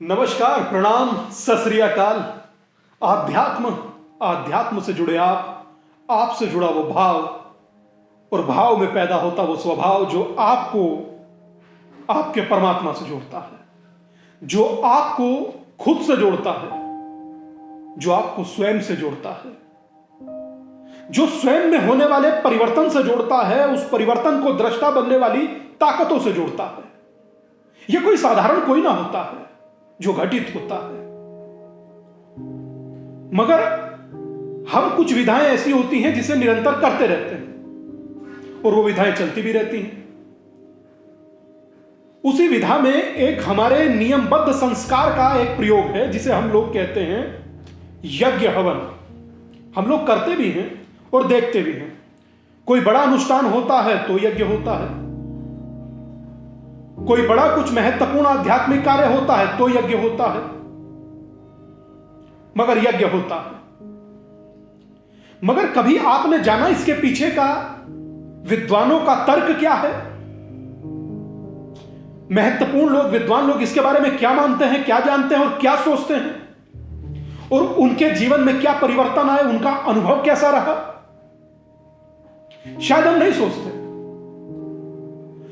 नमस्कार, प्रणाम, सत श्री अकाल। आध्यात्म से जुड़े आपसे जुड़ा वो भाव और भाव में पैदा होता वो स्वभाव जो आपको आपके परमात्मा से जोड़ता है, जो आपको खुद से जोड़ता है, जो आपको स्वयं से जोड़ता है, जो स्वयं में होने वाले परिवर्तन से जोड़ता है, उस परिवर्तन को दृष्टा बनने वाली ताकतों से जोड़ता है। यह कोई साधारण कोई ना होता है जो घटित होता है, मगर हम कुछ विधाएं ऐसी होती हैं जिसे निरंतर करते रहते हैं और वो विधाएं चलती भी रहती हैं। उसी विधा में एक हमारे नियमबद्ध संस्कार का एक प्रयोग है जिसे हम लोग कहते हैं यज्ञ हवन। हम लोग करते भी हैं और देखते भी हैं। कोई बड़ा अनुष्ठान होता है तो यज्ञ होता है, कोई बड़ा कुछ महत्वपूर्ण आध्यात्मिक कार्य होता है तो यज्ञ होता है, मगर यज्ञ होता है। मगर कभी आपने जाना इसके पीछे का विद्वानों का तर्क क्या है? महत्वपूर्ण लोग, विद्वान लोग इसके बारे में क्या मानते हैं, क्या जानते हैं और क्या सोचते हैं, और उनके जीवन में क्या परिवर्तन आए, उनका अनुभव कैसा रहा, शायद हम नहीं सोचते।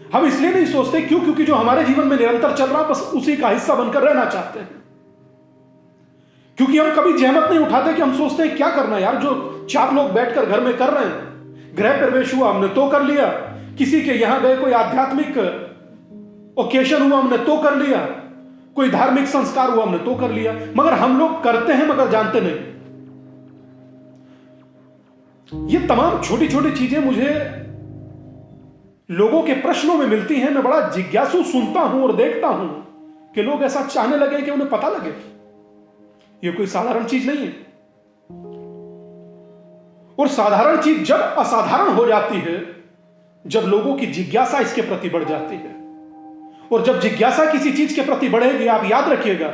हम इसलिए नहीं सोचते क्योंकि जो हमारे जीवन में निरंतर चल रहा बस उसी का हिस्सा बनकर रहना चाहते हैं। क्योंकि हम कभी जहमत नहीं उठाते कि हम सोचते हैं क्या करना यार, जो चार लोग बैठकर घर में कर रहे हैं, गृह प्रवेश हुआ हमने तो कर लिया, किसी के यहां गए, कोई आध्यात्मिक ओकेशन हुआ हमने तो कर लिया, कोई धार्मिक संस्कार हुआ हमने तो कर लिया, मगर हम लोग करते हैं मगर जानते नहीं। ये तमाम छोटी छोटी चीजें मुझे लोगों के प्रश्नों में मिलती हैं। मैं बड़ा जिज्ञासु सुनता हूं और देखता हूं कि लोग ऐसा चाहने लगे कि उन्हें पता लगे। ये कोई साधारण चीज नहीं है, और साधारण चीज जब असाधारण हो जाती है, जब लोगों की जिज्ञासा इसके प्रति बढ़ जाती है, और जब जिज्ञासा किसी चीज के प्रति बढ़ेगी, आप याद रखिएगा,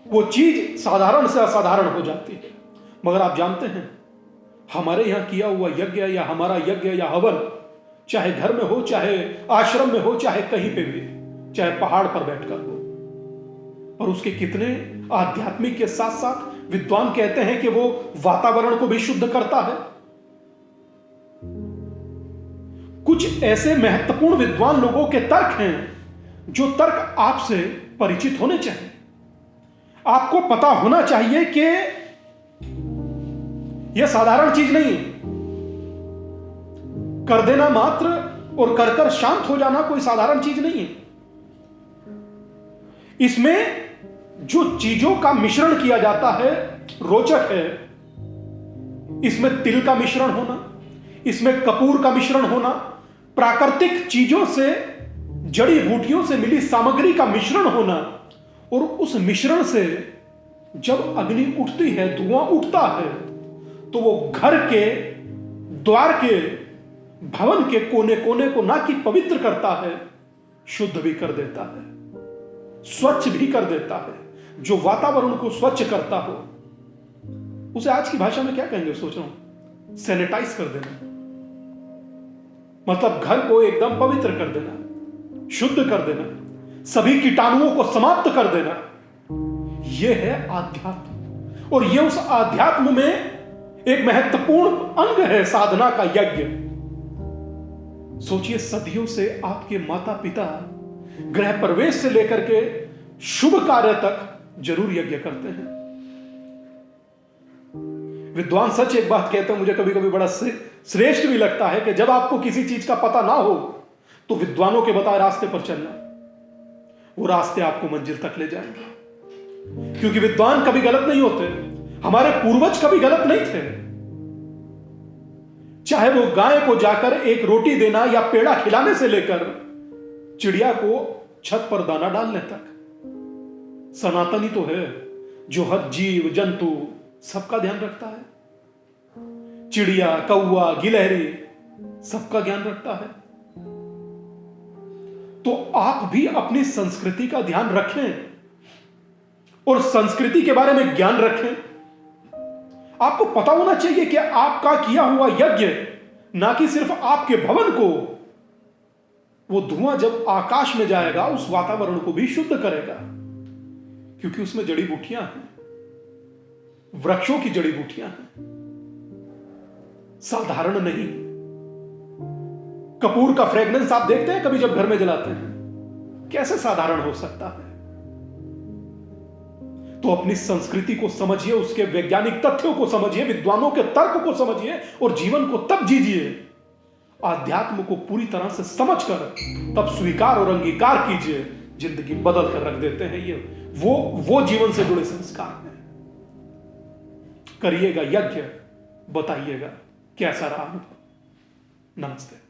वो चीज साधारण से असाधारण हो जाती है। मगर आप जानते हैं, हमारे यहां किया हुआ यज्ञ या हमारा यज्ञ या हवन, चाहे घर में हो, चाहे आश्रम में हो, चाहे कहीं पे भी, चाहे पहाड़ पर बैठकर हो, और उसके कितने आध्यात्मिक के साथ साथ विद्वान कहते हैं कि वो वातावरण को भी शुद्ध करता है। कुछ ऐसे महत्वपूर्ण विद्वान लोगों के तर्क हैं जो तर्क आपसे परिचित होने चाहिए। आपको पता होना चाहिए कि यह साधारण चीज नहीं है। कर देना मात्र और कर कर शांत हो जाना कोई साधारण चीज नहीं है। इसमें जो चीजों का मिश्रण किया जाता है रोचक है। इसमें तिल का मिश्रण होना, इसमें कपूर का मिश्रण होना, प्राकृतिक चीजों से, जड़ी बूटियों से मिली सामग्री का मिश्रण होना, और उस मिश्रण से जब अग्नि उठती है, धुआं उठता है, तो वो घर के द्वार के, भवन के कोने कोने को ना कि पवित्र करता है, शुद्ध भी कर देता है, स्वच्छ भी कर देता है। जो वातावरण को स्वच्छ करता हो उसे आज की भाषा में क्या कहेंगे, सोच रहा हूं, सैनिटाइज कर देना, मतलब घर को एकदम पवित्र कर देना, शुद्ध कर देना, सभी कीटाणुओं को समाप्त कर देना। यह है आध्यात्म, और यह उस आध्यात्म में एक महत्वपूर्ण अंग है साधना का यज्ञ। सोचिए, सदियों से आपके माता पिता गृह प्रवेश से लेकर के शुभ कार्य तक जरूर यज्ञ करते हैं। विद्वान सच एक बात कहते हैं, मुझे कभी कभी बड़ा श्रेष्ठ भी लगता है, कि जब आपको किसी चीज का पता ना हो तो विद्वानों के बताए रास्ते पर चलना, वो रास्ते आपको मंजिल तक ले जाएंगे। क्योंकि विद्वान कभी गलत नहीं होते, हमारे पूर्वज कभी गलत नहीं थे। चाहे वो गाय को जाकर एक रोटी देना या पेड़ा खिलाने से लेकर चिड़िया को छत पर दाना डालने तक, सनातनी तो है जो हर जीव जंतु सबका ध्यान रखता है। चिड़िया, कौवा, गिलहरी सबका ज्ञान रखता है। तो आप भी अपनी संस्कृति का ध्यान रखें और संस्कृति के बारे में ज्ञान रखें। आपको पता होना चाहिए कि आपका किया हुआ यज्ञ ना कि सिर्फ आपके भवन को, वो धुआं जब आकाश में जाएगा उस वातावरण को भी शुद्ध करेगा। क्योंकि उसमें जड़ी बूटियां हैं, वृक्षों की जड़ी बूटियां हैं, साधारण नहीं। कपूर का फ्रेग्रेंस आप देखते हैं कभी जब घर में जलाते हैं, कैसे साधारण हो सकता है? तो अपनी संस्कृति को समझिए, उसके वैज्ञानिक तथ्यों को समझिए, विद्वानों के तर्क को समझिए और जीवन को तब जीजिए। आध्यात्म को पूरी तरह से समझकर तब स्वीकार और अंगीकार कीजिए, जिंदगी बदल कर रख देते हैं। ये वो जीवन से जुड़े संस्कार हैं। करिएगा यज्ञ, बताइएगा कैसा रहा अनुभव। नमस्ते।